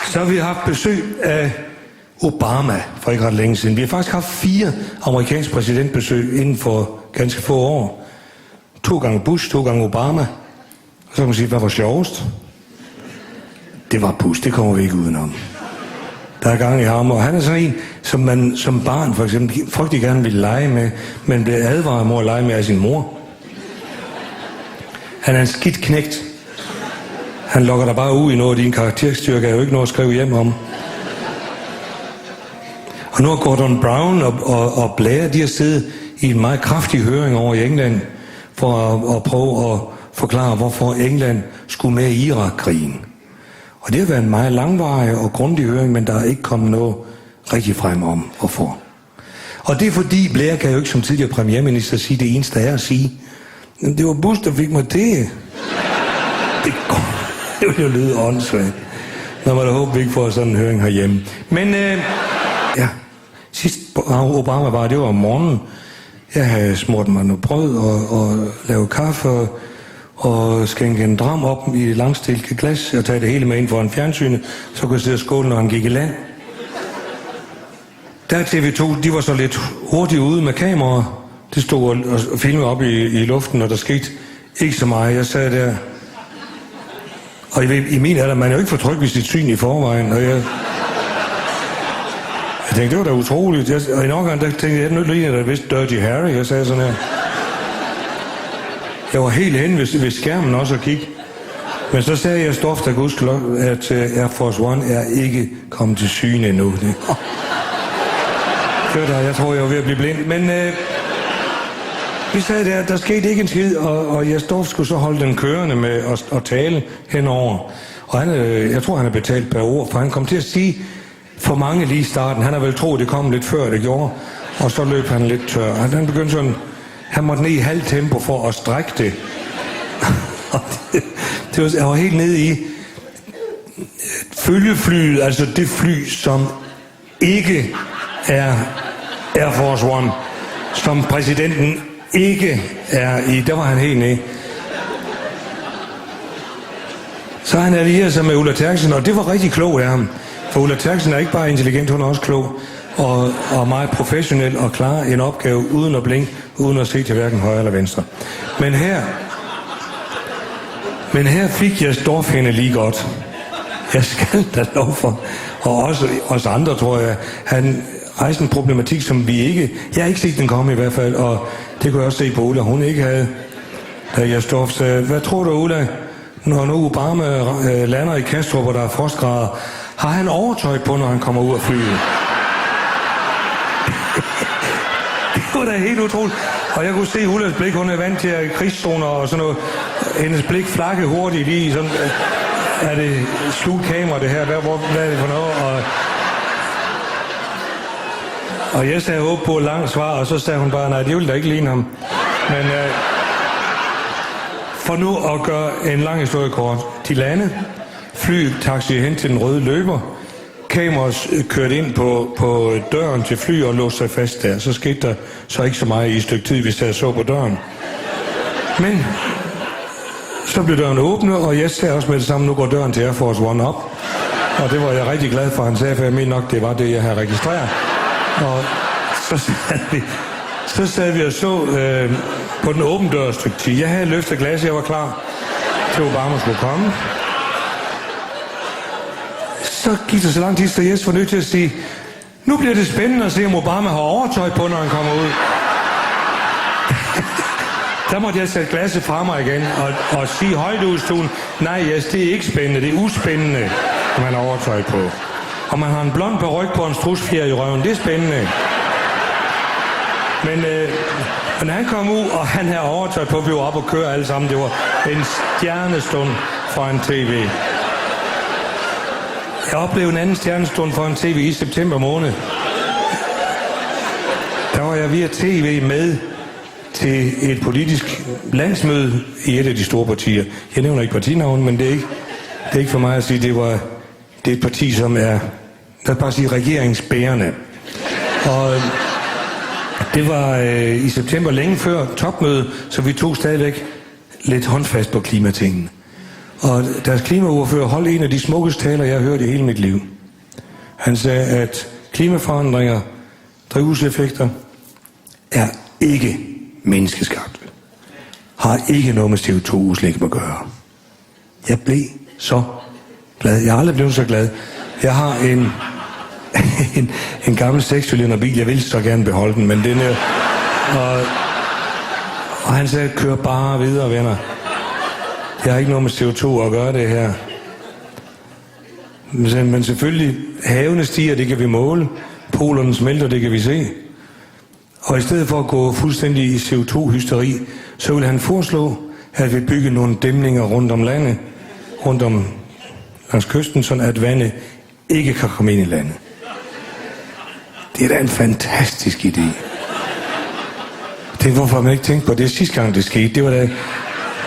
Så har vi haft besøg af Obama for ikke ret længe siden. Vi har faktisk haft 4 amerikanske præsidentbesøg inden for ganske få år. 2 gange Bush, 2 gange Obama. Så kan man sige, hvad var sjovest? Det var Bush, det kommer vi ikke udenom. Der er gang i ham, og han er sådan en, som man som barn for eksempel frygtelig gerne ville lege med, men blev advaret mod at lege med af sin mor. Han er en skidt knægt. Han lokker dig bare ud i noget af din karakterstyrke, er jo ikke noget at skrive hjem om. Og nu har Gordon Brown og Blair, de har siddet i en meget kraftig høring over i England, for at prøve at forklare, hvorfor England skulle med i Irak-krigen. Og det har været en meget langvarig og grundig høring, men der er ikke kommet noget rigtig frem om, hvorfor. Og det er fordi, Blair kan jo ikke som tidligere premierminister sige det eneste er at sige, det var Bush, der fik mig det. Det ville jo lyde åndssvagt, når man da håber, vi ikke får sådan en høring herhjemme. Men ja, sidst Obama var, det var om morgenen. Jeg havde smurt mig noget brød og lavet kaffe og skænke en dram op i langstilket glas og tage det hele med ind for en fjernsynet, så kunne jeg sidde og skåle, når han gik i land. Der TV2, de var så lidt hurtigt ude med kameraer. Det stod og filmede op i luften, og der skete ikke så meget. Jeg sad der, og i min alder, man er jo ikke for tryg ved sit syn i forvejen, og jeg tænkte, det var da utroligt. Og en overgang, der tænkte jeg, nu ligner der vist Dirty Harry. Jeg sagde sådan her. Jeg var helt hen ved skærmen også og kigge. Men så sagde jeg stoft af gudskelov, at Air Force One er ikke kommet til syne endnu. Jeg tror, jeg var ved at blive blind. Men vi sagde der skete ikke en skid, og jeg stoft skulle så holde den kørende med at tale henover. Og jeg tror, han er betalt per ord, for han kom til at sige for mange lige i starten. Han har vel troet, det kom lidt før det gjorde, og så løb han lidt tør. Han begyndte sådan, han måtte ned i halv tempo for at strække det. Jeg var helt nede i følgeflyet, altså det fly, som ikke er Air Force One, som præsidenten ikke er i. Der var han helt nede. Så han allierede sig med Ulla Terkelsen, og det var rigtig klogt af ham. For Ulla Terkelsen er ikke bare intelligent, hun er også klog. Og meget professionel og klar en opgave uden at blinke, uden at se til hverken højre eller venstre. Men her fik jeg stof hende lige godt. Jeg skal da lov for. Og også os andre, tror jeg. Han rejste en problematik, som jeg har ikke set den komme i hvert fald, og det kunne jeg også se på Ulla, hun ikke havde. Da jeg stof sagde, hvad tror du, Ulla, når nu Obama lander i Kastrup, hvor der er frostgrader, har han overtøj på, når han kommer ud af flyet? Det var da helt utroligt. Og jeg kunne se Ullas blik, hun er vant til krigszoner og sådan noget. Hendes blik flakke hurtigt i sådan, er det skjult kamera det her? Hvad er det for noget? Og jeg sagde håb på et langt svar, og så sagde hun bare, nej, det ville da ikke ligne ham. Men for nu at gøre en lang historie kort. De lande, flyet taxier hen til den røde løber, kameraet kørte ind på døren til fly og låste sig fast der. Så skete der så ikke så meget i et stykke tid, hvis jeg så på døren. Men så blev døren åbnet, og jeg sagde også med det samme, nu går døren til Air Force One op. Og det var jeg rigtig glad for, han sagde, for jeg mener nok, det var det, jeg havde registreret. Og så sad vi og så på den åbne dør et stykke tid. Jeg havde løftet glas, jeg var klar til Obama skulle komme. Så gik det så lang tid, så Jes var nødt til at sige, nu bliver det spændende at se, om Obama har overtøj på, når han kommer ud. Der måtte jeg sætte glasset fra mig igen og sige højt ud i stuen, nej Jes, det er ikke spændende, det er uspændende, om han har overtøj på. Og man har en blond paryk på en strusfjer i røven, det er spændende. Men når han kom ud, og han havde overtøj på, vi var op og køre alle sammen, det var en stjernestund foran tv. Jeg oplevede en anden stjernestund foran tv i september måned. Der var jeg via tv med til et politisk landsmøde i et af de store partier. Jeg nævner ikke partinavn, men det er ikke for mig at sige, det er et parti, som er, lad os bare sige, regeringsbærende. Og det var i september længe før topmødet, så vi tog stadigvæk lidt håndfast på klimatingene. Og deres klimaordfører holdt en af de smukkeste taler, jeg har hørt i hele mit liv. Han sagde, at klimaforandringer, drivhuseffekter, er ikke menneskeskabte. Har ikke noget med CO2-udslip at gøre. Jeg blev så glad. Jeg har aldrig blevet så glad. Jeg har en gammel 6-cylinderbil. Jeg vil så gerne beholde den, men den er... Og han sagde, kør bare videre, venner. Jeg har ikke noget med CO2 at gøre det her. Men selvfølgelig, havene stiger, det kan vi måle. Polerne smelter, det kan vi se. Og i stedet for at gå fuldstændig i CO2-hysteri, så vil han foreslå, at vi bygger nogle dæmninger rundt om landet, rundt om langs kysten, sådan at vandet ikke kan komme ind i landet. Det er da en fantastisk idé. Tænk, hvorfor har man ikke tænkt på det sidste gang, det skete? Det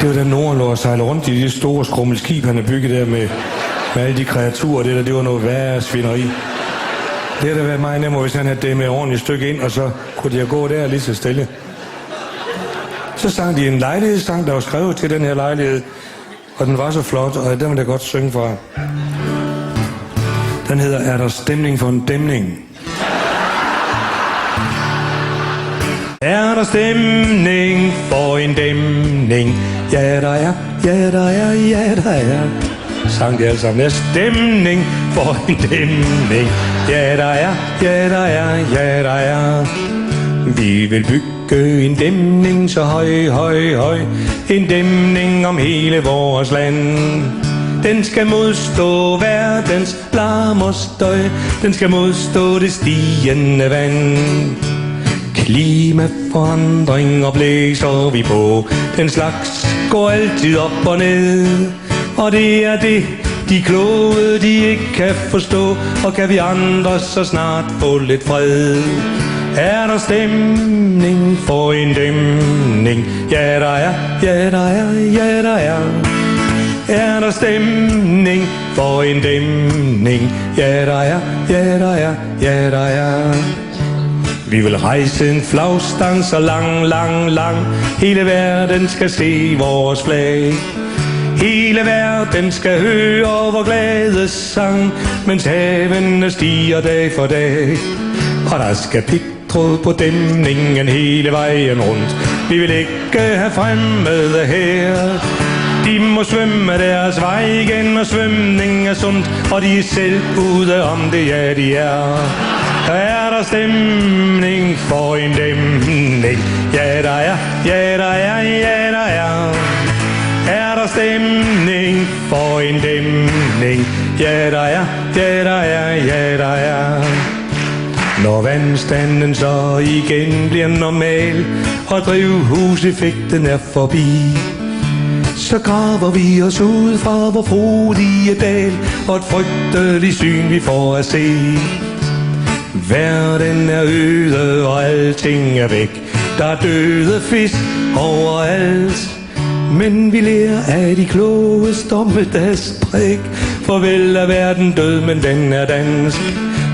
var da Norden lå og sejlede rundt i det store skrummelskib, han har bygget der med alle de kreaturer. Det var noget værre svineri. Det havde da været meget nemmere, hvis han havde dæmmet et ordentligt stykke ind, og så kunne de gå der lige så stille. Så sang de en lejlighedssang, der var skrevet til den her lejlighed, og den var så flot, og den vil jeg godt synge fra. Den hedder, er der stemning for en dæmning? Er der stemning for en dæmning? Ja, der er, ja, der er, ja, der er. Sang de alle sammen. Er stemning for en dæmning? Ja, der er, ja, der er, ja, der er. Vi vil bygge en dæmning så høj, høj, høj. En dæmning om hele vores land. Den skal modstå verdens larm og støj. Den skal modstå det stigende vand. Klimaforandringer blæser vi på. Den slags går altid op og ned. Og det er det, de kloge, de ikke kan forstå. Og kan vi andre så snart få lidt fred? Er der stemning for en dæmning? Ja, der er, ja, der er, ja, der er. Er der stemning for en dæmning? Ja, der er, ja, der er, ja, der er. Vi vil rejse en flagstang så lang, lang, lang. Hele verden skal se vores flag. Hele verden skal høre vor glade sang, mens havene stiger dag for dag. Og der skal pigtråd på dæmningen hele vejen rundt. Vi vil ikke have fremmede her. De må svømme deres vej igen, og svømning er sundt, og de er selv ude om det, ja de er. Er der stemning for en dæmning? Ja der er, ja der er, ja der er. Er der stemning for en dæmning? Ja der er, ja der er, ja der er. Når vandstanden så igen bliver normal, og drivhuseffekten er forbi, så graver vi os ud fra vor frodige dal, og et frygteligt syn vi får at se. Verden er øde, og alting er væk. Der er døde fisk overalt. Men vi lærer af de kloges dommedagspræk. Farvel er verden død, men den er dansk.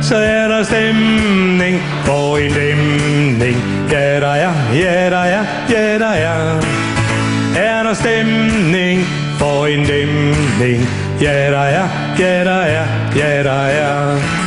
Så er der stemning for en dæmning. Ja der er, ja der er, ja der er. Er der stemning for en dæmning? Ja der er, ja der er, ja der er.